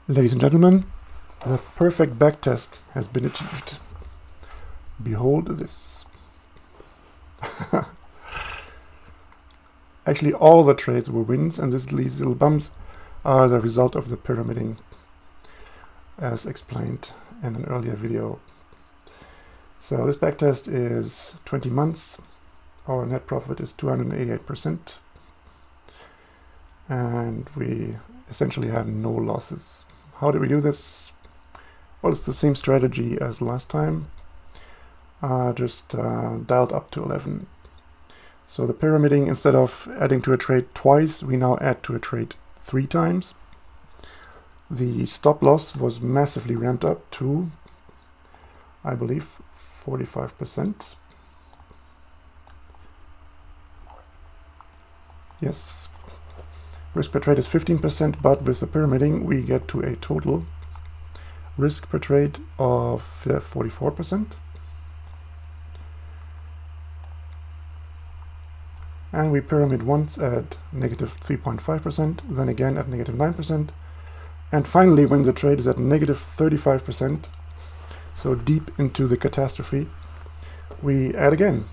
Ladies and gentlemen, the perfect backtest has been achieved. Behold this. Actually, all the trades were wins, and these little bumps are the result of the pyramiding, as explained in an earlier video. So this backtest is 20 months. Our net profit is 288%. And we essentially had no losses. How did we do this? Well, it's the same strategy as last time, just dialed up to 11. So the pyramiding, instead of adding to a trade twice, we now add to a trade 3 times. The stop loss was massively ramped up to, I believe, 45%. Yes. Risk per trade is 15%, but with the pyramiding we get to a total risk per trade of 44%. And we pyramid once at negative 3.5%, then again at negative 9%. And finally, when the trade is at negative 35%, so deep into the catastrophe, we add again.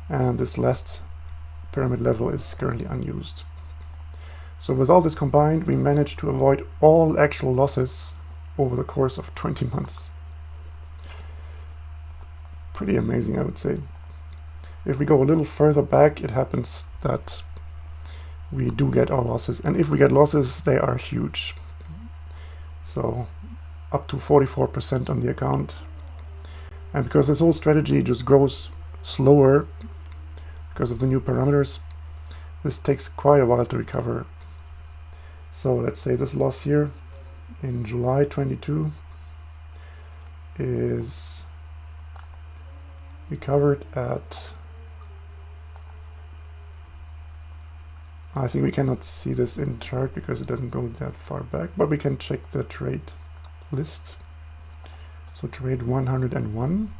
And this last pyramid level is currently unused. So with all this combined, we managed to avoid all actual losses over the course of 20 months. Pretty amazing, I would say. If we go a little further back, it happens that we do get our losses, and if we get losses, they are huge. So up to 44% on the account. And because this whole strategy just grows slower because of the new parameters, this takes quite a while to recover. So let's say this loss here in July 22 is recovered at, I think we cannot see this in chart because it doesn't go that far back, but we can check the trade list. So trade 101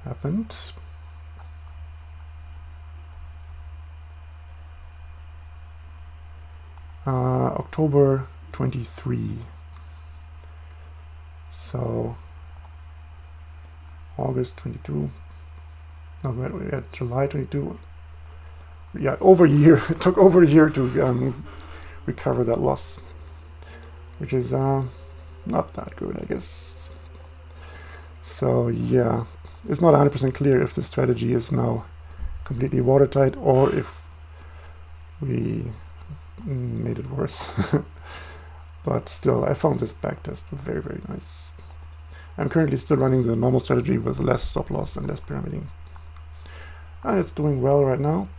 happened. October 23. So August 22. No, we're at July 22. Yeah, over a year. It took over a year to recover that loss, which is not that good, I guess. So yeah, it's not 100% clear if the strategy is now completely watertight or if we made it worse. But still, I found this backtest very, very nice. I'm currently still running the normal strategy with less stop loss and less pyramiding, and it's doing well right now.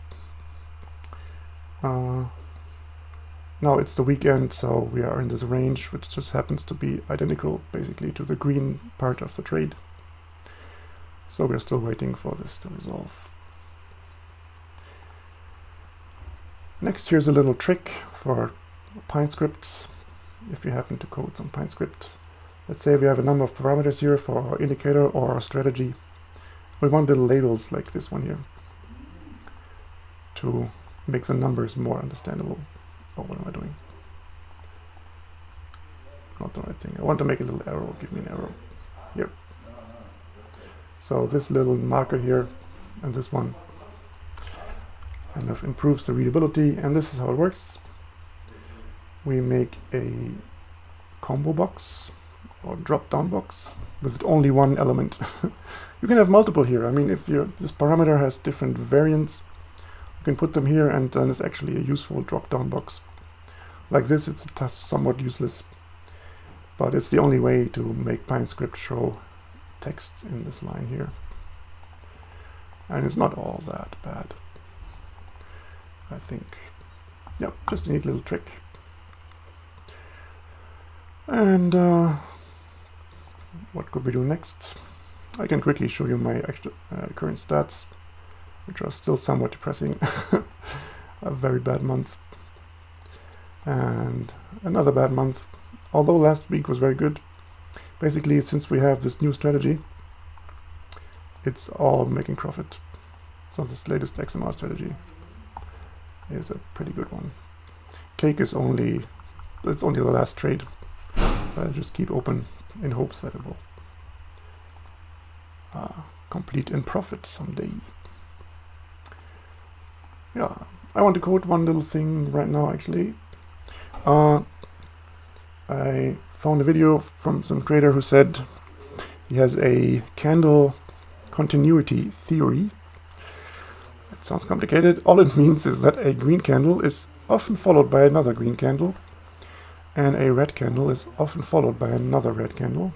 Now it's the weekend, so we are in this range, which just happens to be identical basically to the green part of the trade. So we're still waiting for this to resolve. Next, here's a little trick for Pine scripts. If you happen to code some Pine script, let's say we have a number of parameters here for our indicator or our strategy. We want little labels like this one here to make the numbers more understandable. Oh, what am I doing? Not the right thing. I want to make a little arrow. Give me an arrow. Here. So this little marker here and this one kind of improves the readability, and this is how it works. We make a combo box or drop-down box with only one element. You can have multiple here. I mean, if this parameter has different variants, you can put them here, and then it's actually a useful drop-down box. Like this, it's somewhat useless, but it's the only way to make PineScript show text in this line here. And it's not all that bad, I think. Yep, just a neat little trick. And what could we do next? I can quickly show you my current stats, which are still somewhat depressing. A very bad month. And another bad month. Although last week was very good. Basically, since we have this new strategy, it's all making profit. So this latest XMR strategy is a pretty good one. Cake is only it's only the last trade. I'll just keep open in hopes that it will complete in profit someday. Yeah, I want to quote one little thing right now, actually. I found a video from some trader who said he has a candle continuity theory. It sounds complicated. All it means is that a green candle is often followed by another green candle, and a red candle is often followed by another red candle.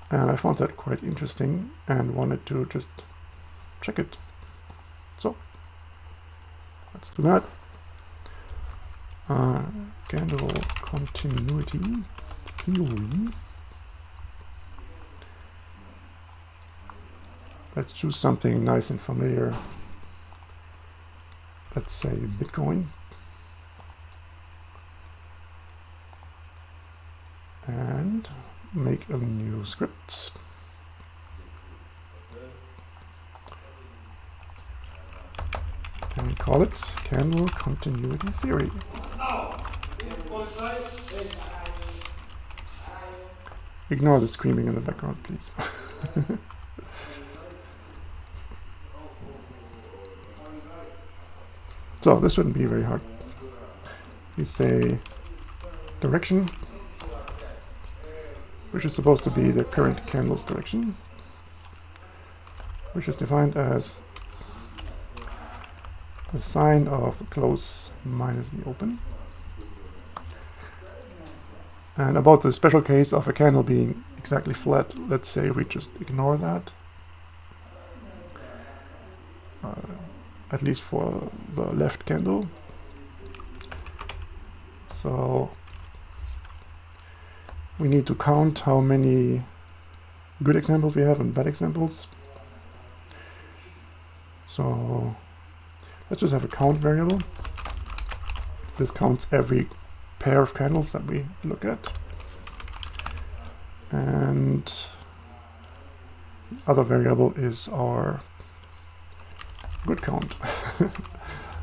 And I found that quite interesting and wanted to just check it. So let's do that. Candle continuity theory. Let's choose something nice and familiar. Let's say Bitcoin. And make a new script. And call it candle continuity theory. Ignore the screaming in the background, please. So this shouldn't be very hard. We say direction, which is supposed to be the current candle's direction, which is defined as the sign of the close minus the open. And about the special case of a candle being exactly flat, let's say we just ignore that. At least for the left candle. So we need to count how many good examples we have and bad examples. So let's just have a count variable. This counts every pair of candles that we look at. And other variable is our good count.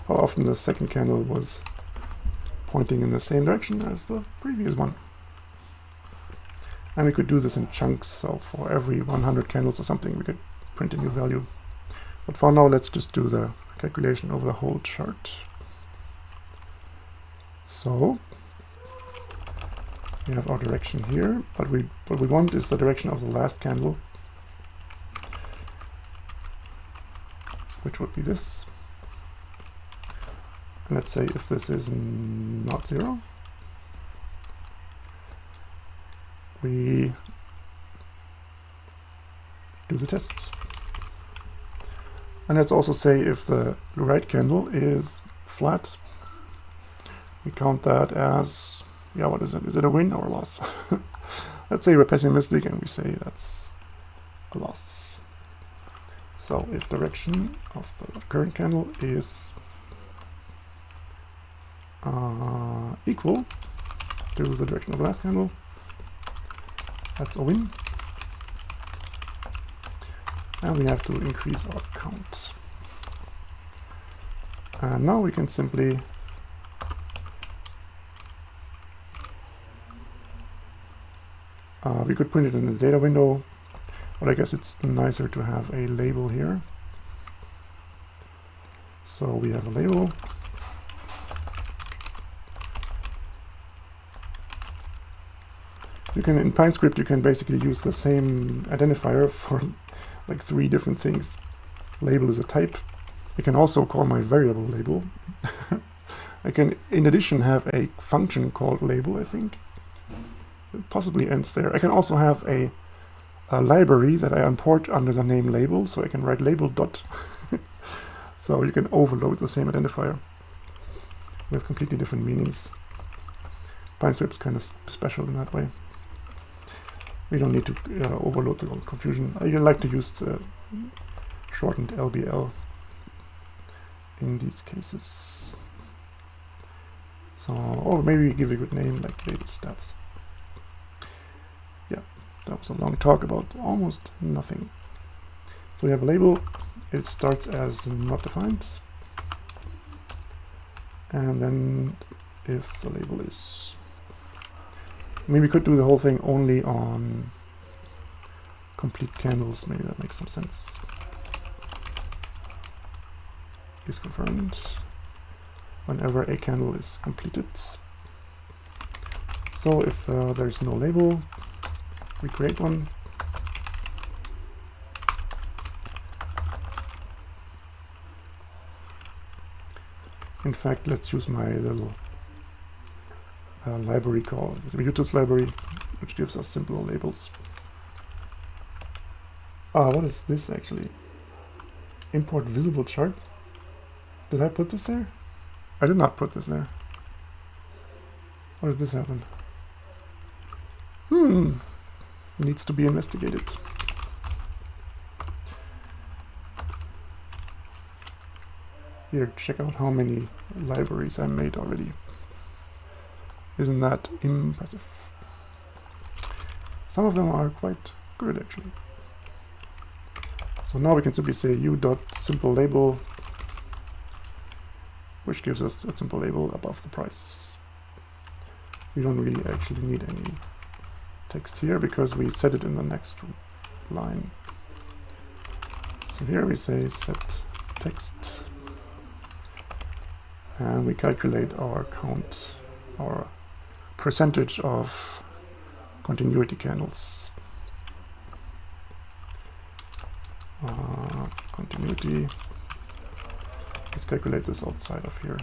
How often the second candle was pointing in the same direction as the previous one. And we could do this in chunks, so for every 100 candles or something we could print a new value. But for now let's just do the calculation over the whole chart. So we have our direction here, but what we want is the direction of the last candle, which would be this. And let's say if this is not 0, we do the tests. And let's also say if the right candle is flat, we count that as, yeah, what is it? Is it a win or a loss? Let's say we're pessimistic and we say that's a loss. So if direction of the current candle is equal to the direction of the last candle, that's a win. And we have to increase our count. And now we can simply we could print it in the data window, but I guess it's nicer to have a label here. So we have a label. You can, in PineScript, you can basically use the same identifier for like 3 different things. Label is a type. I can also call my variable label. I can, in addition, have a function called label, I think. It possibly ends there. I can also have a library that I import under the name label, so I can write label dot. So you can overload the same identifier with completely different meanings. PineScript's kind of special in that way. We don't need to overload the confusion. I like to use the shortened LBL in these cases. So, or maybe give it a good name like label stats. Yeah, that was a long talk about almost nothing. So we have a label. It starts as not defined, and then if the label is... I mean, we could do the whole thing only on complete candles. Maybe that makes some sense. Is confirmed whenever a candle is completed. So if there's no label, we create one. In fact, let's use my little library called the utils library, which gives us simple labels. What is this actually? Import visible chart. Did I put this there? I did not put this there. How did this happen? Needs to be investigated. Here, check out how many libraries I made already. Isn't that impressive? Some of them are quite good, actually. So now we can simply say u.simpleLabel, which gives us a simple label above the price. We don't really actually need any text here because we set it in the next line. So here we say set text, and we calculate our count, our percentage of continuity candles. Continuity. Let's calculate this outside of here.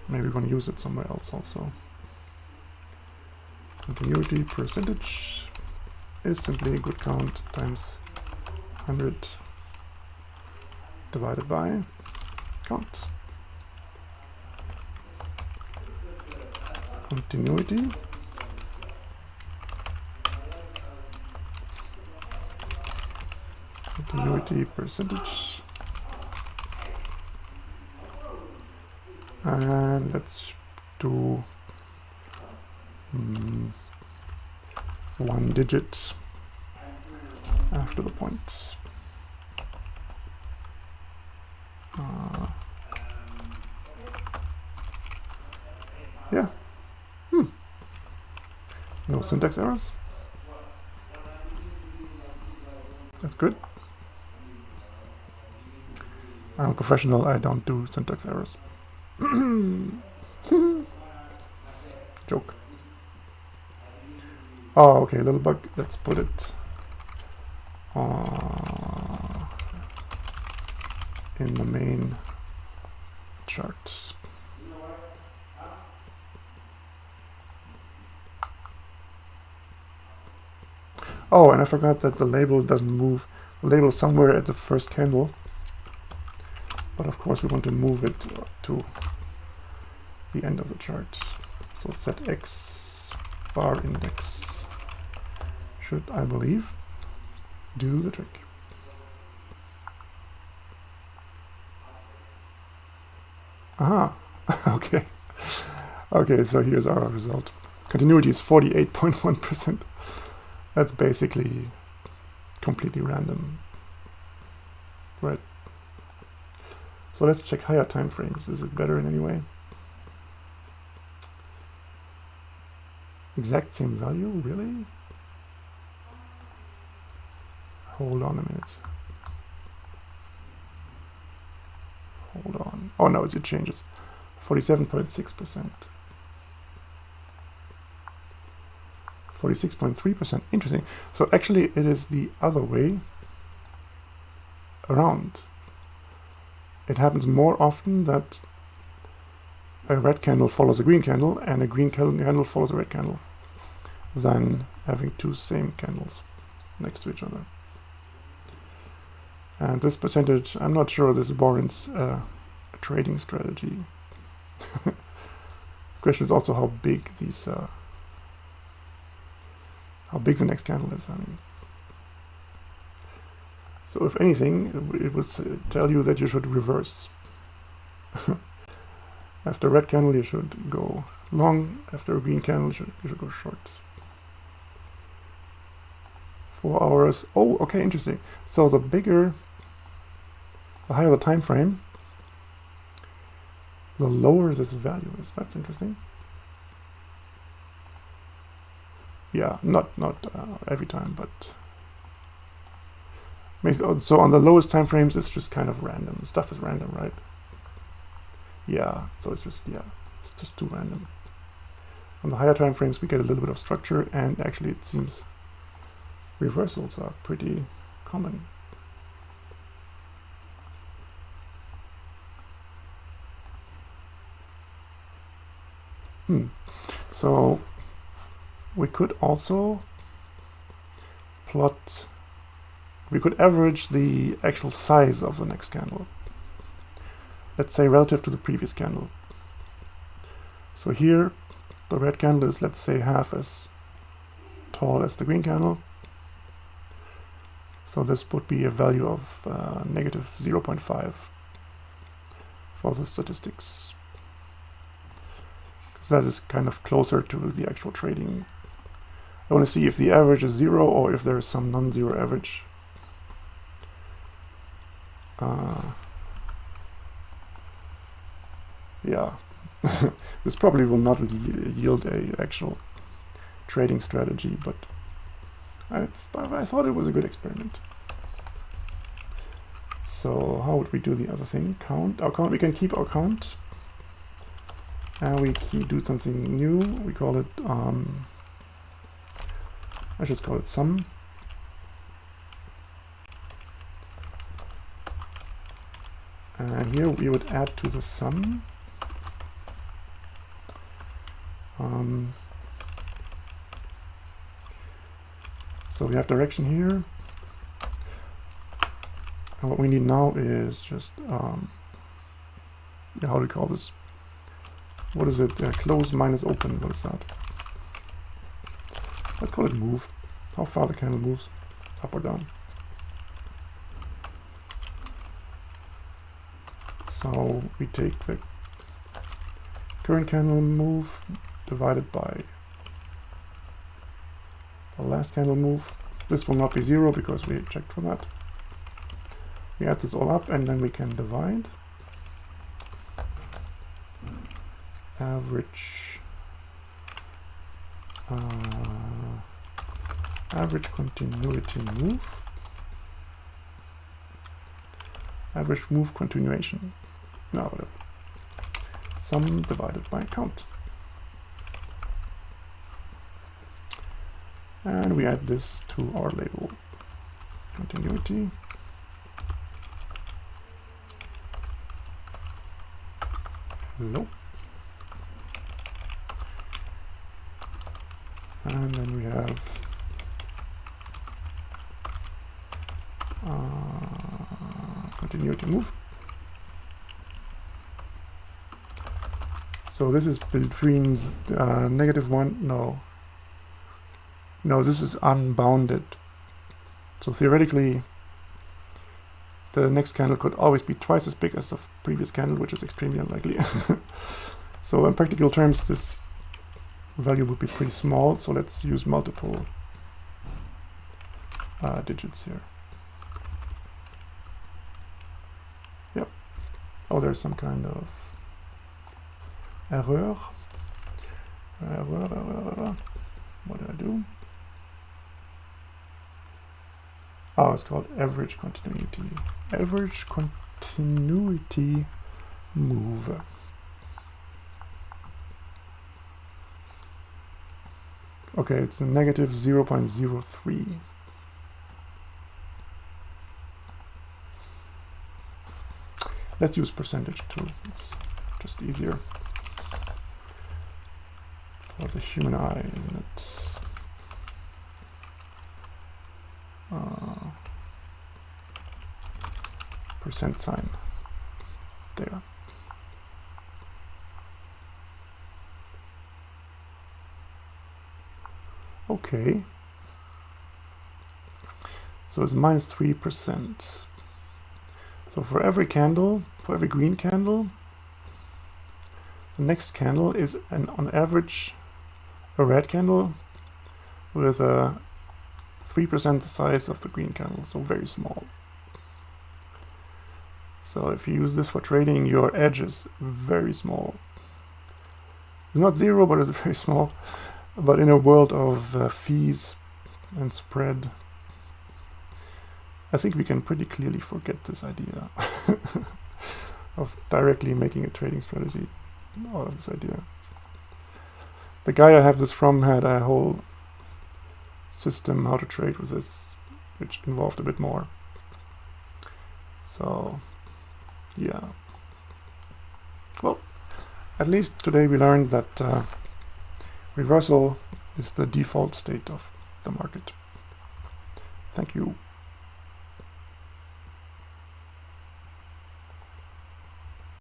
Maybe we're going to use it somewhere else also. Continuity percentage is simply good count times 100 divided by count. Continuity percentage, and let's do 1 digit after the point. Yeah. No syntax errors. That's good. I'm a professional, I don't do syntax errors. Joke. Oh, okay, little bug. Let's put it in the main chart. Oh, and I forgot that the label doesn't move. The label is somewhere at the first candle. But of course we want to move it to the end of the chart. So set x bar index should, I believe, do the trick. Aha, okay. Okay, so here's our result. Continuity is 48.1%. That's basically completely random, right? So let's check higher time frames. Is it better in any way? Exact same value, really? Hold on a minute. Hold on. Oh no, it changes. 47.6%. 46.3%. Interesting. So actually it is the other way around. It happens more often that a red candle follows a green candle and a green candle follows a red candle than having two same candles next to each other. And this percentage, I'm not sure this warrants a trading strategy. The question is also how big these how big the next candle is. I mean, so if anything, it would tell you that you should reverse. After a red candle, you should go long. After a green candle, you should go short. 4 hours. Oh, okay, interesting. So the higher the time frame, the lower this value is. That's interesting. Yeah, not every time, but maybe. So on the lowest time frames, it's just kind of random. Stuff is random, right? Yeah, so it's just too random. On the higher time frames, we get a little bit of structure, and actually it seems reversals are pretty common. So we could also plot, we could average the actual size of the next candle. Let's say relative to the previous candle. So here, the red candle is, let's say, half as tall as the green candle. So this would be a value of negative 0.5 for the statistics. Because that is kind of closer to the actual trading. I want to see if the average is 0 or if there is some non-zero average. Yeah, this probably will not yield a actual trading strategy, but I thought it was a good experiment. So how would we do the other thing? Count. Our count. We can keep our count, and we do something new. We call it. I just call it sum. And here we would add to the sum. So we have direction here, and what we need now is just how do we call this? What is it? Close minus open. What is that? Let's call it move. How far the candle moves, up or down. So we take the current candle move divided by the last candle move. This will not be 0 because we checked for that. We add this all up, and then we can divide average average continuity move, average move continuation. No, whatever. Sum divided by count. And we add this to our label. Continuity. Nope. And then we have continuity move. So this is between -1. No, this is unbounded. So theoretically, the next candle could always be twice as big as the previous candle, which is extremely unlikely. So in practical terms, this value would be pretty small. So let's use multiple digits here. Yep. Oh, there's some kind of error. What did I do? Oh, it's called average continuity. Average continuity move. Okay, it's a negative 0.03. Let's use percentage too. It's just easier for the human eye, isn't it? Percent sign there. Okay. So it's -3%. So for every candle, for every green candle, the next candle is on average a red candle with a 3% the size of the green candle, so very small. So if you use this for trading, your edge is very small. It's not zero, but it's very small. But in a world of fees and spread, I think we can pretty clearly forget this idea of directly making a trading strategy out of this idea. The guy I have this from had a whole system how to trade with this, which involved a bit more. So, yeah. Well, at least today we learned that reversal is the default state of the market. Thank you.